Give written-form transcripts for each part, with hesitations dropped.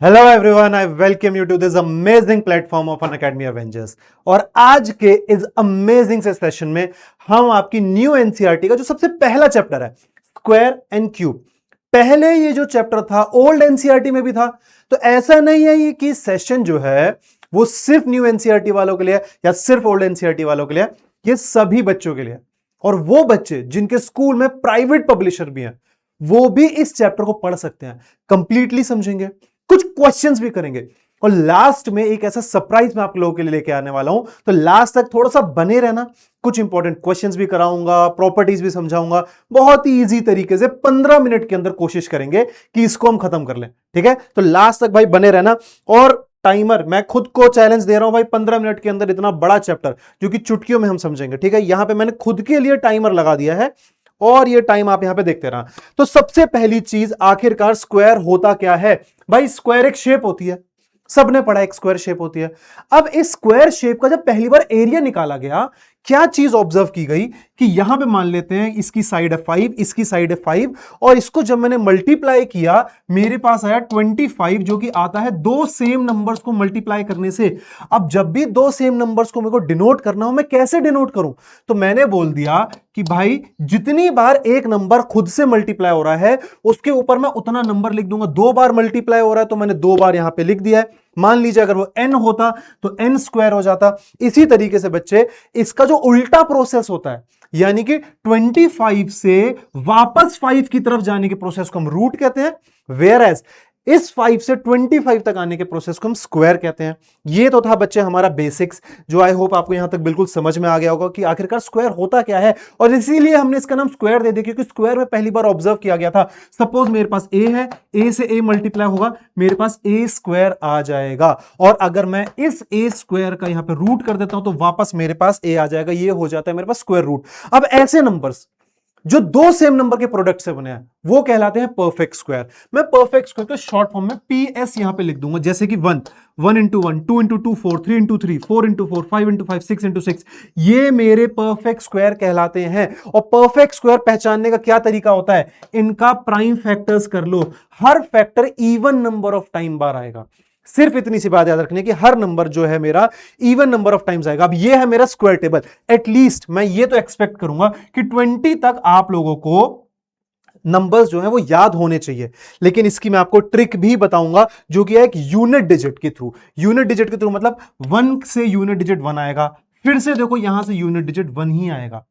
Hello everyone, I welcome you to this amazing platform of Unacademy Avengers. और आज के इस अमेजिंग से सेशन में हम आपकी न्यू एनसीईआरटी का जो सबसे पहला चैप्टर है स्क्वायर एंड क्यूब। पहले ये जो चैप्टर था ओल्ड एनसीईआरटी में भी था, तो ऐसा नहीं है ये कि सेशन जो है वो सिर्फ न्यू एनसीईआरटी वालों के लिए या सिर्फ ओल्ड एनसीईआरटी वालों के लिए, ये सभी बच्चों के लिए। और वो बच्चे जिनके स्कूल में प्राइवेट पब्लिशर भी हैं वो भी इस चैप्टर को पढ़ सकते हैं, कंप्लीटली समझेंगे, कुछ क्वेश्चंस भी करेंगे और लास्ट में एक ऐसा सरप्राइज मैं आप लोगों के लिए लेके आने वाला हूं। तो लास्ट तक थोड़ा सा बने रहना, कुछ इंपॉर्टेंट क्वेश्चंस भी कराऊंगा, प्रॉपर्टीज भी समझाऊंगा। बहुत ही इजी तरीके से 15 मिनट के अंदर कोशिश करेंगे कि इसको हम खत्म कर लें। ठीक है, तो लास्ट तक भाई बने रहना। और टाइमर मैं खुद को चैलेंज दे रहा हूं भाई, 15 मिनट के अंदर इतना बड़ा चैप्टर जो कि चुटकियों में हम समझेंगे। ठीक है, यहां पे मैंने खुद के लिए टाइमर लगा दिया है और ये टाइम आप यहां पे देखते रहा। तो सबसे पहली चीज, आखिरकार स्क्वायर होता क्या है? भाई स्क्वायर एक शेप होती है, सबने पढ़ा एक स्क्वायर शेप होती है। अब इस स्क्वायर शेप का जब पहली बार एरिया निकाला गया, क्या चीज ऑब्जर्व की गई कि यहां पे मान लेते हैं इसकी साइड है 5, इसकी साइड है 5, और इसको जब मैंने मल्टीप्लाई किया मेरे पास आया 25, जो कि आता है दो सेम नंबर्स को मल्टीप्लाई करने से। अब जब भी दो सेम नंबर्स को मेरे को डिनोट करना हो, मैं कैसे डिनोट करूं? तो मैंने बोल दिया कि भाई जितनी बार एक नंबर खुद से मल्टीप्लाई हो रहा है उसके ऊपर मैं उतना नंबर लिख दूंगा। 2 बार मल्टीप्लाई हो रहा है तो मैंने 2 बार यहां पे लिख दिया है। मान लीजिए अगर वो n होता तो n स्क्वायर हो जाता। इसी तरीके से बच्चे इसका जो उल्टा प्रोसेस होता है, यानी कि 25 से वापस 5 की तरफ जाने के प्रोसेस को हम रूट कहते हैं, वेयर एज इस 5 से 25 तक आने के प्रोसेस को हम स्क्वायर कहते हैं। ये तो था बच्चे हमारा बेसिक्स, जो आई होप आपको यहां तक बिल्कुल समझ में आ गया होगा कि आखिरकार स्क्वायर होता क्या है। और इसीलिए हमने इसका नाम स्क्वायर दे दिया, क्योंकि स्क्वायर में पहली बार ऑब्जर्व किया गया था। सपोज मेरे पास a है, a से a मल्टीप्लाई होगा, मेरे पास a स्क्वायर आ जाएगा। और अगर मैं इस a स्क्वायर का यहां पे रूट कर देता हूं तो वापस मेरे पास a आ जाएगा। ये हो जाता है मेरे पास स्क्वायर रूट। अब ऐसे नंबर्स जो दो सेम नंबर के प्रोडक्ट से बने हैं वो कहलाते हैं परफेक्ट स्क्वायर। मैं परफेक्ट स्क्वायर को शॉर्ट फॉर्म में पीएस यहां पे लिख दूंगा, जैसे कि 1 into 1, 2 into 2 4, 3 into 3 4 into 4, 5 into 5 6 into 6। ये मेरे परफेक्ट स्क्वायर कहलाते हैं। और परफेक्ट स्क्वायर पहचानने का क्या तरीका होता है? इनका प्राइम फैक्टर्स कर लो। हर factor even number of time बार आएगा। सिर्फ इतनी सी बात याद रखनी है कि हर नंबर जो है मेरा इवन नंबर ऑफ टाइम्स आएगा। अब ये है मेरा स्क्वायर टेबल। एटलीस्ट मैं ये तो एक्सपेक्ट करूंगा कि 20 तक आप लोगों को नंबर्स जो है वो याद होने चाहिए। लेकिन इसकी मैं आपको ट्रिक भी बताऊंगा, जो कि है एक यूनिट डिजिट के थ्रू। यूनिट डिजिट के थ्रू मतलब 1 से यूनिट डिजिट 1 आएगा, फिर से देखो यहां से यूनिट डिजिट 1 ही आएगा,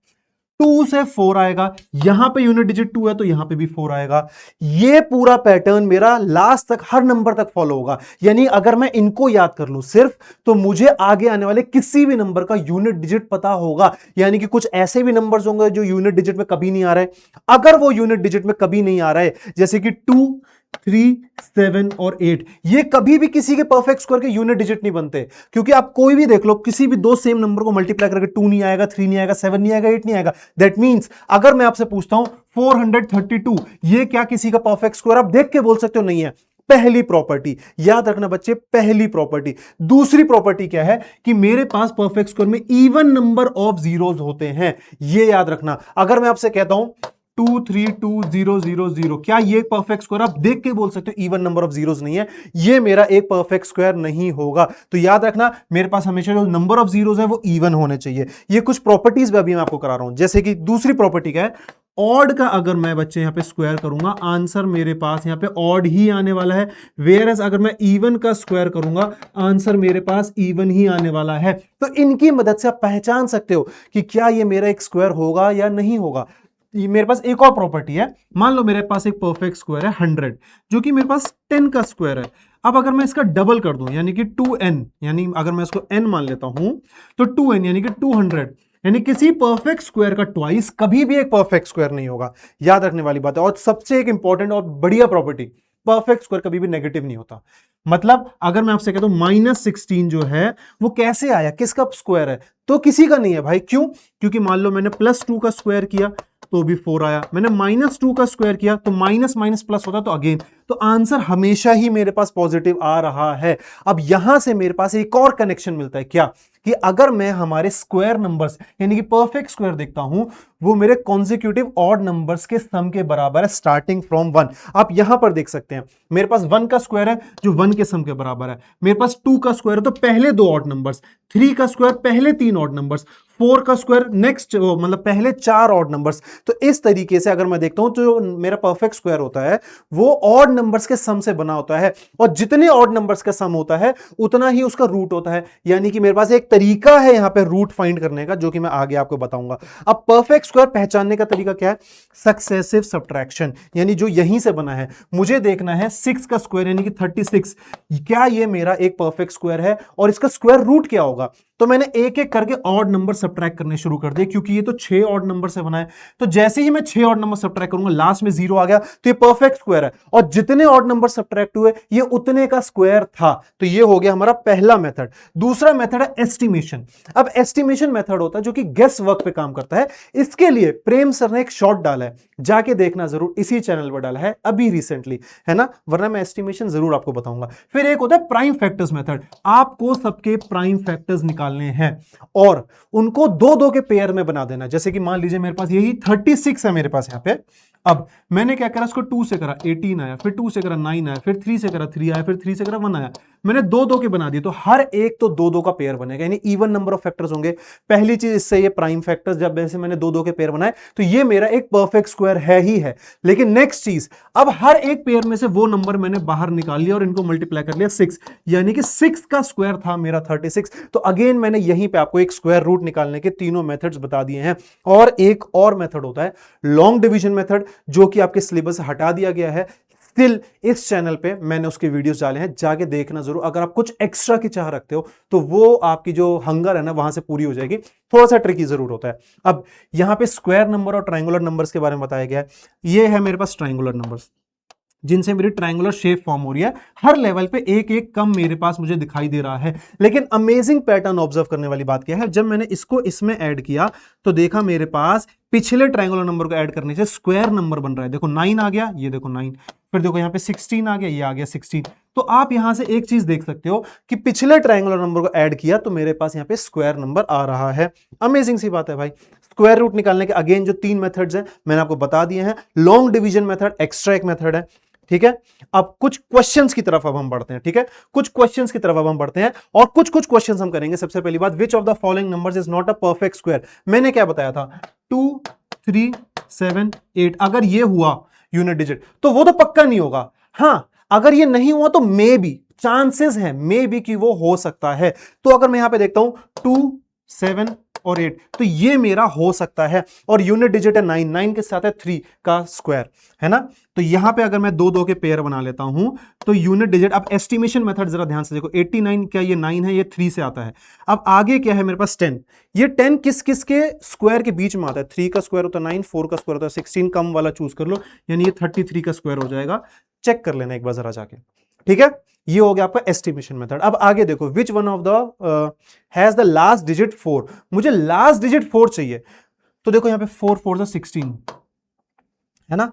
2 से 4 आएगा, यहां पे यूनिट डिजिट 2 है तो यहां पे भी 4 आएगा। ये पूरा पैटर्न मेरा लास्ट तक हर नंबर तक फॉलो होगा। यानी अगर मैं इनको याद कर लूं सिर्फ, तो मुझे आगे आने वाले किसी भी नंबर का यूनिट डिजिट पता होगा। यानी कि कुछ ऐसे भी नंबर्स होंगे जो यूनिट डिजिट में कभी नहीं आ रहे। अगर वो यूनिट डिजिट में कभी नहीं आ रहा है, जैसे कि 2, 3, 7 और 8, ये कभी भी किसी के परफेक्ट स्क्वायर के यूनिट डिजिट नहीं बनते। क्योंकि आप कोई भी देख लो, किसी भी दो सेम नंबर को मल्टीप्लाई करके 2 नहीं आएगा, 3 नहीं आएगा, 7 नहीं आएगा, 8 नहीं आएगा। दैट मींस अगर मैं आपसे पूछता हूं 432, ये क्या किसी का परफेक्ट स्क्वायर? आप देख के बोल सकते हो नहीं है। पहली प्रॉपर्टी याद रखना बच्चे, पहली प्रॉपर्टी। दूसरी प्रॉपर्टी क्या है कि मेरे पास परफेक्ट स्क्वायर में इवन नंबर ऑफ जीरोस होते हैं। ये याद रखना। अगर मैं आपसे कहता हूं 2 3 2 0 0 0, क्या ये परफेक्ट स्क्वायर? आप देख के बोल सकते हो इवन नंबर ऑफ जीरोस नहीं है, ये मेरा एक परफेक्ट स्क्वायर नहीं होगा। तो याद रखना मेरे पास हमेशा जो नंबर ऑफ जीरोस है वो इवन होने चाहिए। ये कुछ प्रॉपर्टीज भी अभी मैं आपको करा रहा हूं। जैसे कि दूसरी प्रॉपर्टी क्या है, ऑड का अगर मैं बच्चे यहां पे स्क्वायर करूंगा, आंसर मेरे पास यहां पे ऑड ही आने वाला है। वेयर एज अगर मैं इवन का स्क्वायर करूंगा, आंसर मेरे पास इवन ही आने वाला है। तो इनकी मदद से आप पहचान सकते हो कि क्या ये मेरा एक स्क्वायर होगा या नहीं होगा। ये मेरे पास एक और प्रॉपर्टी है। मान लो मेरे पास एक परफेक्ट स्क्वायर है 100, जो कि मेरे पास 10 का स्क्वायर है। अब अगर मैं इसका डबल कर दूं, यानी कि 2n, यानी अगर मैं इसको n मान लेता हूं तो 2n यानी कि 200, यानी किसी परफेक्ट स्क्वायर का ट्वाइस कभी भी एक परफेक्ट स्क्वायर नहीं होगा। याद रखने वाली बात है। और सबसे एक इंपॉर्टेंट और बढ़िया प्रॉपर्टी, परफेक्ट स्क्वायर कभी भी नेगेटिव नहीं होता। मतलब अगर मैं आपसे कहता हूं -16 जो है वो कैसे आया, किसका स्क्वायर है? तो किसी का नहीं है भाई। क्यों? क्योंकि मान लो मैंने +2 का स्क्वायर किया तो भी 4 आया, मैंने -2 का स्क्वायर किया तो माइनस माइनस प्लस होता तो अगेन, तो आंसर हमेशा ही मेरे पास पॉजिटिव आ रहा है। अब यहां से मेरे पास एक और कनेक्शन मिलता है, क्या? कि अगर मैं हमारे स्क्वायर नंबर्स यानी कि परफेक्ट स्क्वायर देखता हूं, वो मेरे कॉन्जिक्यूटिव ऑड नंबर्स के सम के बराबर है स्टार्टिंग फ्रॉम 1। आप यहां पर देख सकते हैं मेरे पास 1 का स्क्वायर है जो 1 के सम के बराबर है, मेरे पास 2 का स्क्वायर है तो पहले 2 ऑड नंबर्स, 3 का स्क्वायर पहले 3 ऑड नंबर्स, 4 का स्क्वायर नेक्स्ट मतलब पहले 4 ऑड नंबर्स। तो इस तरीके से अगर मैं देखता हूं तो जो मेरा परफेक्ट स्क्वायर होता है वो ऑड नंबर्स के सम से बना होता है, और जितने ऑड नंबर्स का सम होता है उतना ही उसका रूट होता है। यानी कि मेरे पास एक तरीका है यहां पे रूट फाइंड करने का, जो कि मैं आगे आपको बताऊंगा। अब परफेक्ट स्क्वायर पहचानने का तरीका क्या है? सक्सेसिव सब्ट्रैक्शन, यानी जो यहीं से बना है मुझे देखना है 6 का स्क्वायर यानी कि 36, क्या ये मेरा एक परफेक्ट स्क्वायर है और इसका स्क्वायर रूट क्या होगा? तो मैंने एक एक करके ऑड नंबर सब्ट्रैक्ट करने शुरू कर दिए, क्योंकि ये तो 6 ऑड नंबर से बना है। तो जैसे ही मैं 6 ऑड नंबर सब्ट्रैक्ट करूंगा, लास्ट में 0 आ गया तो ये परफेक्ट स्क्वायर है, और जितने ऑड नंबर सब्ट्रैक्ट हुए ये उतने का स्क्वायर था। तो ये हो गया हमारा पहला मेथड। दूसरा मेथड है एस्टिमेशन। अब एस्टिमेशन मेथड होता है जो कि गेस वर्क पे काम करता है। इसके लिए प्रेम सर ने एक शॉर्ट डाला है, जाके देखना जरूर, इसी चैनल पर डाला है अभी रिसेंटली, है ना, वरना मैं एस्टिमेशन जरूर आपको बताऊंगा। फिर एक होता है प्राइम फैक्टर्स मेथड। आपको सबके प्राइम फैक्टर्स निकालने हैं और उनको 2-2 के पेयर में बना देना। जैसे कि मान लीजिए मेरे पास यही 36 है मेरे पास यहां पे, अब मैंने क्या करा, इसको 2 से करा 18 आया, फिर 2 से करा 9 आया, फिर 3 से करा 3 आया, फिर 3 से करा 1 आया। मैंने 2-2 के बना दिए, तो हर एक तो 2-2 का पेयर बनेगा, यानी इवन नंबर ऑफ फैक्टर्स होंगे। पहली चीज इससे ये प्राइम फैक्टर्स, जब वैसे मैंने 2-2 के पेयर बनाए तो ये मेरा एक परफेक्ट स्क्वायर है ही है। लेकिन नेक्स्ट चीज, अब हर एक पेयर में से वो नंबर मैंने बाहर निकाल लिया और इनको मल्टीप्लाई कर लिया 6, यानी कि 6 का स्क्वायर था मेरा 36। तो अगेन मैंने यहीं पे आपको एक स्क्वायर रूट निकालने के तीनों मेथड्स बता दिए हैं। और एक और मेथड होता है लॉन्ग डिवीजन मेथड, जो कि आपके सिलेबस से हटा दिया गया है। स्टिल इस चैनल पे मैंने उसके वीडियोस डाले हैं, जाके देखना जरूर। अगर आप कुछ एक्स्ट्रा की चाह रखते हो तो वो आपकी जो हंगर है ना वहां से पूरी हो जाएगी। थोड़ा सा ट्रिकी जरूर होता है। अब यहां पे स्क्वायर नंबर और ट्रायंगुलर नंबर्स के बारे में बताया गया है। ये है मेरे पास ट्रायंगुलर नंबर्स, जिनसे मेरी ट्रायंगुलर शेप फॉर्म हो रही है। हर लेवल पे एक एक कम मेरे पास मुझे दिखाई दे रहा है। लेकिन अमेजिंग पैटर्न ऑब्जर्व करने वाली बात क्या है, जब मैंने इसको इसमें ऐड किया तो देखा मेरे पास पिछले ट्रायंगुलर नंबर को ऐड करने से स्क्वायर नंबर बन रहा है। देखो 9 आ गया, ये देखो 9, फिर देखो यहाँ पे 16 आ गया, ये आ गया 16। तो आप यहां से एक चीज देख सकते हो कि पिछले ट्रायंगुलर नंबर को ऐड किया तो मेरे पास यहाँ पे स्क्वायर नंबर आ रहा है। अमेजिंग सी बात है भाई। स्क्वायर रूट निकालने के अगेन जो 3 मेथड्स हैं मैंने आपको बता दिए हैं। लॉन्ग डिवीजन मेथड एक्स्ट्रा एक मेथड है, ठीक है। अब कुछ क्वेश्चंस की तरफ अब हम बढ़ते हैं, ठीक है, कुछ क्वेश्चंस की तरफ अब हम बढ़ते हैं और कुछ क्वेश्चंस हम करेंगे। सबसे पहली बात, which of the following numbers is not a perfect square. मैंने क्या बताया था, 2 3 7 8, अगर ये हुआ यूनिट डिजिट तो वो तो पक्का नहीं होगा। हां, अगर ये नहीं हुआ तो मे बी चांसेस है, मे बी कि वो हो सकता है। तो अगर मैं यहां पे देखता हूं 2 7 और 8, तो ये मेरा हो सकता है। और यूनिट डिजिट है 9, 9 के साथ है 3 का स्क्वायर, है ना। तो यहां पे अगर मैं 2-2 के पेयर बना लेता हूं तो यूनिट डिजिट, अब एस्टिमेशन मेथड जरा ध्यान से देखो, 89 क्या ये 9 है, ये 3 से आता है। अब आगे क्या है मेरे पास 10, ये 10 किस किस के स्क्वायर के बीच में आता है, 3 का स्क्वायर होता है 9, 4 का स्क्वायर होता है 16, कम वाला चूज कर लो, यानी ये 33 का स्क्वायर हो जाएगा। चेक कर लेना एक बार जरा जाके, ठीक है। ये हो गया आपका एस्टिमेशन मेथड। अब आगे देखो, which one of the has the last digit 4। मुझे लास्ट डिजिट 4 चाहिए, तो देखो यहां पे 4 4 16 है ना,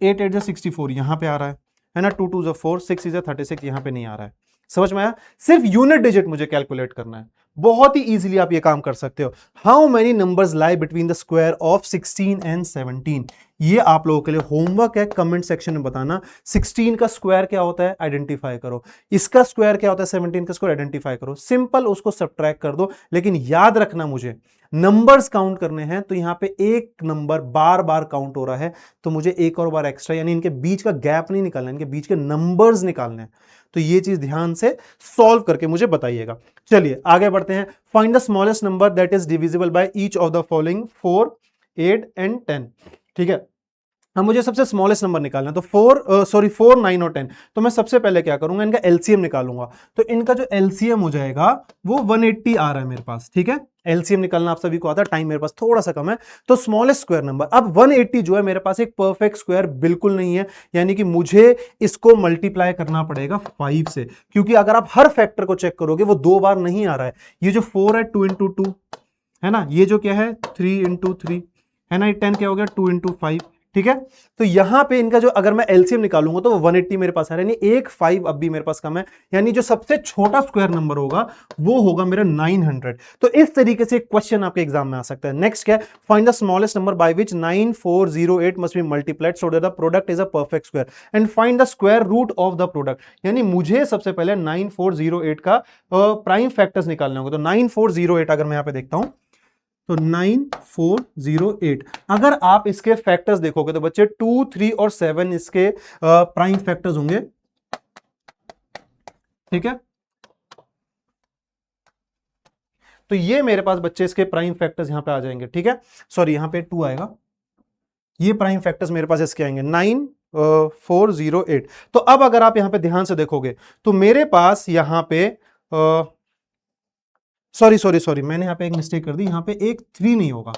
8 8 64 यहां पे आ रहा है ना, 2 2 4 6 36 यहां पे नहीं आ रहा है। समझ में आया? सिर्फ यूनिट डिजिट मुझे कैलकुलेट करना है। बहुत ही इजीली आप ये काम कर सकते हो। How many numbers lie between the square of 16 and 17। ये आप लोगों के लिए होमवर्क है, कमेंट सेक्शन में बताना। 16 का स्क्वायर क्या होता है आइडेंटिफाई करो, इसका स्क्वायर क्या होता है 17 का स्क्वायर आइडेंटिफाई करो। सिंपल, उसको सब्ट्रैक्ट कर दो। लेकिन याद रखना, मुझे नंबर्स काउंट करने हैं, तो यहां पे एक नंबर बार बार काउंट हो रहा है, तो मुझे एक और बार एक्स्ट्रा, यानी इनके बीच का गैप नहीं निकालना, इनके बीच के नंबर्स निकालने हैं। तो ये चीज ध्यान से सॉल्व करके मुझे बताइएगा। चलिए आगे बढ़ते हैं। Find the smallest number that is divisible by each of the following 4 8 and 10। ठीक है, अब मुझे सबसे स्मॉलेस्ट नंबर निकालना है, तो 4 9 और 10। तो मैं सबसे पहले क्या करूंगा, इनका एलसीएम निकालूंगा। तो इनका जो एलसीएम हो जाएगा वो 180 आ रहा है मेरे पास, ठीक है। एलसीएम निकालना आप सभी को आता है, टाइम मेरे पास थोड़ा सा कम है, तो स्मॉलेस्ट स्क्वायर नंबर। अब 180 जो है मेरे पास एक परफेक्ट स्क्वायर बिल्कुल नहीं है, यानी कि मुझे इसको मल्टीप्लाई करना पड़ेगा 5 से, क्योंकि अगर आप हर फैक्टर को चेक करोगे वो 2 बार नहीं आ रहा है। ये जो 4 है 2 × 2, है ना, ये जो क्या है 3 × 3 है ना, ये 10 क्या हो गया 2 × 5, ठीक है। तो यहां पे इनका जो अगर मैं एलसीएम निकालूंगा तो वो 180 मेरे पास आ रहा है, यानी एक 5 अब भी मेरे पास कम है, यानी जो सबसे छोटा स्क्वायर नंबर होगा वो होगा मेरा 900। तो इस तरीके से क्वेश्चन आपके एग्जाम में आ सकता है। नेक्स्ट क्या है, find the smallest number by which 9408 must be multiplied so that the product is a perfect square and find the square root of the product. यानी मुझे सबसे पहले 9408 का प्राइम फैक्टर्स निकालने होंगे। तो 9408 अगर मैं यहां पे देखता हूं तो 9408, अगर आप इसके फैक्टर्स देखोगे तो बच्चे 2, 3 और 7 इसके प्राइम फैक्टर्स होंगे, ठीक है। तो ये मेरे पास बच्चे इसके प्राइम फैक्टर्स यहां पे आ जाएंगे, ठीक है। सॉरी यहां पे 2 आएगा, ये प्राइम फैक्टर्स मेरे पास इसके आएंगे 9408। तो अब अगर आप यहां पे ध्यान से देखोगे तो मेरे पास यहां पे सॉरी मैंने यहां पे एक मिस्टेक कर दी, यहां पे एक 3 नहीं होगा,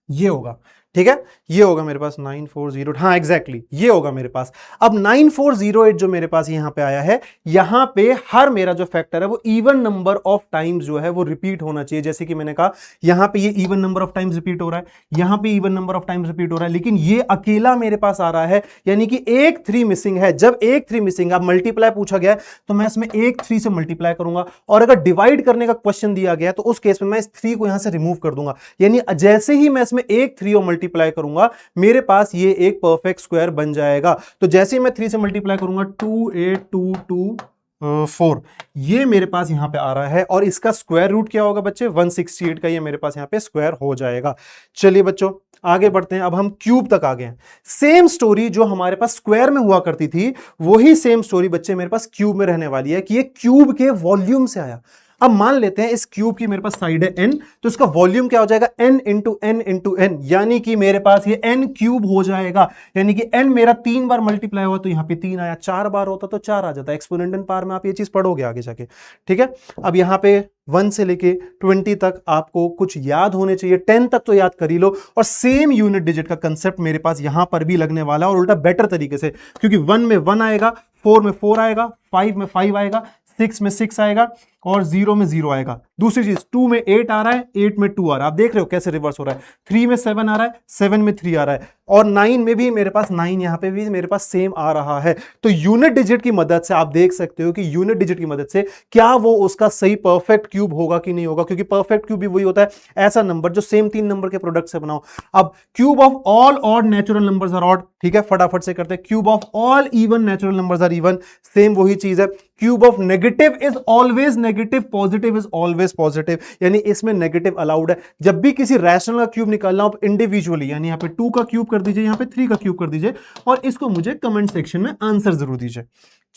ये होगा, ठीक है। ये होगा मेरे पास 9408, हाँ एग्जैक्टली ये होगा मेरे पास। अब 9408 जो मेरे पास यहां पे आया है, यहां पे हर मेरा जो फैक्टर है वो इवन नंबर ऑफ टाइम्स जो है वो रिपीट होना चाहिए। जैसे कि मैंने कहा यहां पे ये even number of times repeat हो रहा है, यहां पे even number of times repeat हो रहा है, लेकिन ये अकेला मेरे पास आ रहा है, यानी कि एक 3 मिसिंग है। जब एक 3 मिसिंग, अब मल्टीप्लाई पूछा गया तो मैं इसमें एक 3 से मल्टीप्लाई करूंगा, और अगर डिवाइड करने का क्वेश्चन दिया गया तो उस केस में मैं इस 3 को यहां से रिमूव कर दूंगा। यानी जैसे ही मैं इसमें एक 3 और मल्टीप्लाई करूंगा मेरे पास ये एक परफेक्ट स्क्वायर बन जाएगा। तो जैसे ही मैं 3 से मल्टीप्लाई करूंगा 28224, ये मेरे पास यहां पे आ रहा है, और इसका स्क्वायर रूट क्या होगा बच्चे 168 का, ये मेरे पास यहां पे स्क्वायर हो जाएगा। चलिए बच्चों आगे बढ़ते हैं, अब हम क्यूब तक आ गए हैं। सेम स्टोरी जो हमारे पास स्क्वायर में हुआ करती थी वही सेम स्टोरी बच्चे मेरे पास क्यूब में रहने वाली है कि ये क्यूब के वॉल्यूम से आया। अब मान लेते हैं इस क्यूब की मेरे पास साइड है n, तो इसका वॉल्यूम क्या हो जाएगा n इंटू n, यानी कि मेरे पास ये n क्यूब हो जाएगा। यानी कि n मेरा 3 बार मल्टीप्लाई हुआ तो यहां पे 3 आया, 4 बार होता तो 4 आ जाता। एक्सपोनेंट एंड पावर में आप ये चीज पढ़ोगे आगे जाके, ठीक है। अब यहां पे 1 से लेके 20 तक आपको कुछ याद होने चाहिए, 10 तक तो याद कर ही लो, और सेम यूनिट डिजिट का कंसेप्ट मेरे पास यहां पर भी लगने वाला, और उल्टा बेटर तरीके से, क्योंकि 1 में 1 आएगा, 4 में 4 आएगा, 5 में 5 आएगा, 6 में 6 आएगा, और 0 में 0 आएगा। दूसरी चीज 2 में 8 आ रहा है, 8 में 2 आ रहा है, आप देख रहे हो कैसे रिवर्स हो रहा है। 3 में 7 आ रहा है, 7 में 3 आ रहा है, और 9 में भी मेरे पास 9 यहां पे भी मेरे पास सेम आ रहा है। तो यूनिट डिजिट की मदद से आप देख सकते हो कि यूनिट डिजिट की मदद से क्या वो उसका सही परफेक्ट क्यूब होगा कि नहीं होगा, क्योंकि परफेक्ट क्यूब भी वही होता है, ऐसा नंबर जो सेम 3 नंबर के प्रोडक्ट से बनाओ। अब cube of all odd natural numbers are odd, ठीक है, फटाफट से करते हैं। Cube of all even natural numbers are even, same वही चीज है। Cube of negative is always negative, positive is always positive, यानी इसमें नेगेटिव अलाउड है। जब भी किसी रैशनल का क्यूब निकालना हो इंडिविजुअली, यानी यहां पे 2 का क्यूब कर दीजिए, यहां पे 3 का क्यूब कर दीजिए, और इसको मुझे कमेंट सेक्शन में आंसर जरूर दीजिए।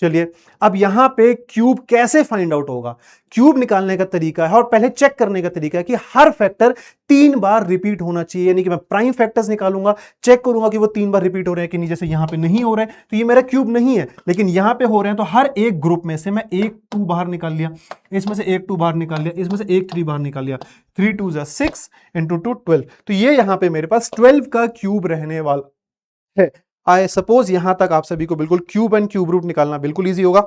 चलिए अब यहां पे क्यूब कैसे फाइंड आउट होगा, क्यूब निकालने का तरीका है और पहले चेक करने का तरीका है कि हर फैक्टर 3 बार रिपीट होना चाहिए। यानी कि मैं प्राइम फैक्टर्स निकालूंगा, चेक करूंगा कि वो 3 बार रिपीट हो रहे हैं कि नहीं। जैसे यहां पे नहीं हो रहे हैं तो ये मेरा क्यूब नहीं है, लेकिन यहां पे हो रहे हैं, तो हर एक ग्रुप में से मैं एक 2 बाहर निकाल लिया, इसमें से एक 2 बाहर निकाल लिया, इसमें से एक 3 बाहर निकाल लिया, 3 2 जा 6 इंटू 2 12। तो ये यहां पे मेरे पास 12 का क्यूब रहने वाला है। आई सपोज यहां तक आप सभी को बिल्कुल क्यूब एंड क्यूब रूट निकालना बिल्कुल ईजी होगा।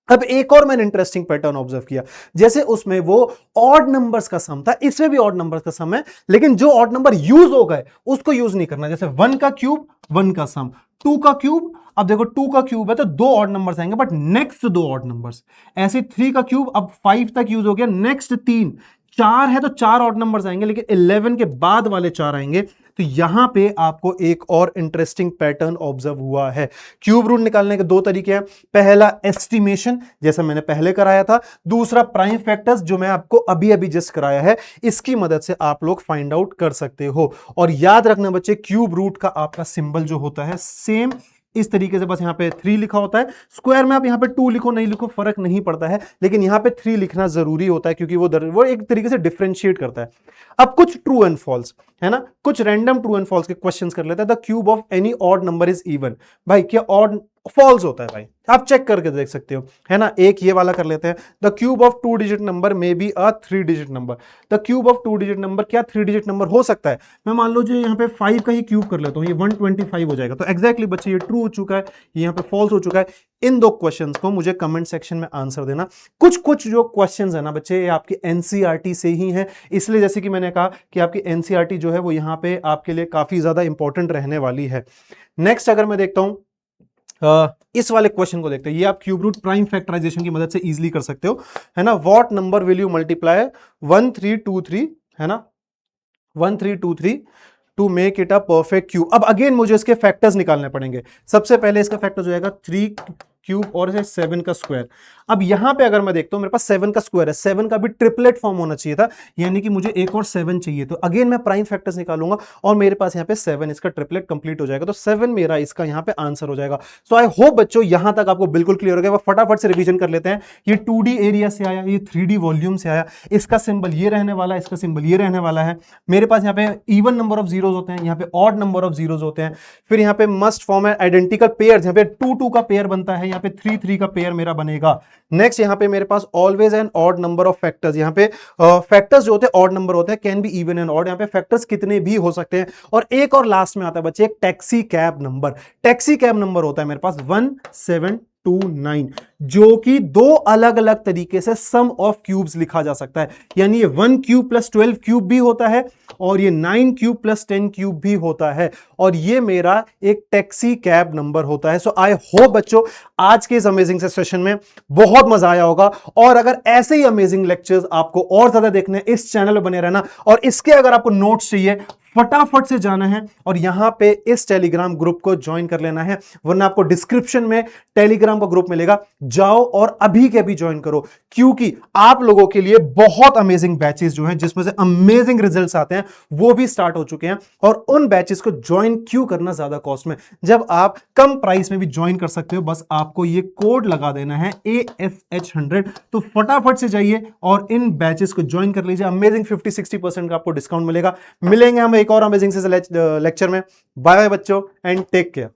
अब एक और मैंने इंटरेस्टिंग पैटर्न ऑब्जर्व किया, जैसे उसमें वो ऑड नंबर्स का सम था, इसमें भी ऑड नंबर्स का सम है, लेकिन जो ऑड नंबर यूज हो गए उसको यूज नहीं करना। जैसे 1 का क्यूब 1 का सम, 2 का क्यूब, अब देखो 2 का क्यूब है तो 2 ऑड नंबर्स आएंगे, बट नेक्स्ट 2 ऑड नंबर्स। ऐसे 3 का क्यूब अब 5 तक यूज हो गया, नेक्स्ट 3, 4 है तो 4 ऑड नंबर्स आएंगे, लेकिन 11 के बाद वाले 4 आएंगे। तो यहां पे आपको एक और इंटरेस्टिंग पैटर्न ऑब्जर्व हुआ है। क्यूब रूट निकालने के 2 तरीके हैं, पहला एस्टिमेशन जैसा मैंने पहले कराया था, दूसरा प्राइम फैक्टर्स जो मैं आपको अभी अभी जस्ट कराया है, इसकी मदद से आप लोग फाइंड आउट कर सकते हो। और याद रखना बच्चे, क्यूब रूट का आपका सिंबल जो होता है सेम इस तरीके से, बस यहां पे 3 लिखा होता है। स्क्वायर में आप यहां पे 2 लिखो नहीं लिखो फर्क नहीं पड़ता है, लेकिन यहां पे 3 लिखना जरूरी होता है, क्योंकि वो एक तरीके से डिफरेंशिएट करता है। अब कुछ ट्रू एंड फॉल्स है ना, कुछ रैंडम ट्रू एंड फॉल्स के क्वेश्चंस कर लेते हैं। The cube of any odd number is even, भाई क्या ऑड फॉल्स होता है भाई, आप चेक करके देख सकते हो, है ना। एक ये वाला कर लेते हैं, the cube of 2 digit number may be a 3 digit number. The cube of 2 digit number क्या 3 डिजिट नंबर हो सकता है। मैं मान लो जो यहाँ पे 5 का ही क्यूब कर लेता हूँ, ये 125 हो जाएगा। तो एग्जैक्टली बच्चे ये ट्रू हो चुका है, ये यहाँ पे फॉल्स हो चुका है। इन 2 क्वेश्चंस को मुझे कमेंट सेक्शन में आंसर देना। कुछ कुछ जो क्वेश्चंस है ना बच्चे, ये आपकी एनसीईआरटी से ही हैं, इसलिए जैसे कि मैंने कहा कि आपकी एनसीईआरटी जो है वो यहां पे आपके लिए काफी ज्यादा इंपॉर्टेंट रहने वाली है। नेक्स्ट अगर मैं देखता हूं इस वाले क्वेश्चन को देखते हैं, ये आप क्यूब रूट प्राइम फैक्टराइजेशन की मदद से इजीली कर सकते हो, है ना। What number will you multiply 1323, है ना, 1323 to make it a perfect cube. अब अगेन मुझे इसके फैक्टर्स निकालने पड़ेंगे। सबसे पहले इसका फैक्टर हो जाएगा 3 क्यूब और 7 का स्क्वायर। अब यहां पे अगर मैं देखता हूं मेरे पास 7 का स्क्वायर है, 7 का भी ट्रिपलेट फॉर्म होना चाहिए था, यानी कि मुझे एक और 7 चाहिए। तो अगेन मैं प्राइम फैक्टर्स निकालूंगा और मेरे पास यहां पे 7, इसका ट्रिपलेट कंप्लीट हो जाएगा, तो 7 मेरा इसका यहां पे आंसर हो जाएगा। सो आई होप बच्चों यहां तक आपको बिल्कुल क्लियर हो गया। फटाफट से रिवीजन कर लेते हैं। ये 2D एरिया से आया, ये 3D वॉल्यूम से आया, इसका सिंबल ये रहने वाला है, इसका सिंबल ये रहने वाला है। मेरे पास यहाँ पे इवन नंबर ऑफ जीरोज होते हैं, यहाँ पे ऑड नंबर ऑफ जीरोज होते हैं। फिर यहाँ पे मस्ट फॉर्म है आइडेंटिकल पेयर, यहाँ पे 2 का पेयर बनता है, यहाँ पे 3 का पेयर मेरा बनेगा। नेक्स्ट यहाँ पे मेरे पास always an odd number of factors, यहाँ पे फैक्टर्स जो होते हैं ऑड नंबर होते हैं, can be even and odd, यहाँ पे फैक्टर्स कितने भी हो सकते हैं। और एक और लास्ट में आता है बच्चे एक taxi cab number. Taxi cab number होता है मेरे पास 1729, जो कि 2 अलग अलग तरीके से सम ऑफ क्यूब्स लिखा जा सकता है, यानी ये 1 क्यूब प्लस 12 क्यूब भी होता है और ये 9 क्यूब प्लस 10 क्यूब भी होता है, और ये मेरा एक टैक्सी कैब नंबर होता है। सो आई होप बच्चों आज के इस अमेजिंग से सेशन में बहुत मजा आया होगा, और अगर ऐसे ही अमेजिंग लेक्चर्स आपको और ज्यादा देखने हैं इस चैनल पर बने रहना, और इसके अगर आपको नोट्स चाहिए फटाफट से जाना है और यहां पे इस टेलीग्राम ग्रुप को ज्वाइन कर लेना है, वरना आपको डिस्क्रिप्शन में टेलीग्राम का ग्रुप मिलेगा, जाओ और अभी के अभी ज्वाइन करो, क्योंकि आप लोगों के लिए बहुत अमेजिंग बैचेस जो हैं जिसमें से अमेजिंग रिजल्ट्स आते हैं वो भी स्टार्ट हो चुके हैं। और उन बैचेस को ज्वाइन क्यों करना ज्यादा कॉस्ट में, जब आप कम प्राइस में भी ज्वाइन कर सकते हो। बस आपको ये कोड लगा देना है AFH100, तो फटाफट से जाइए और इन बैचेस को ज्वाइन कर लीजिए। अमेजिंग 50-60% का आपको डिस्काउंट मिलेगा। मिलेंगे हम एक और अमेजिंग से लेक्चर में। बाय बाय बच्चों एंड टेक केयर।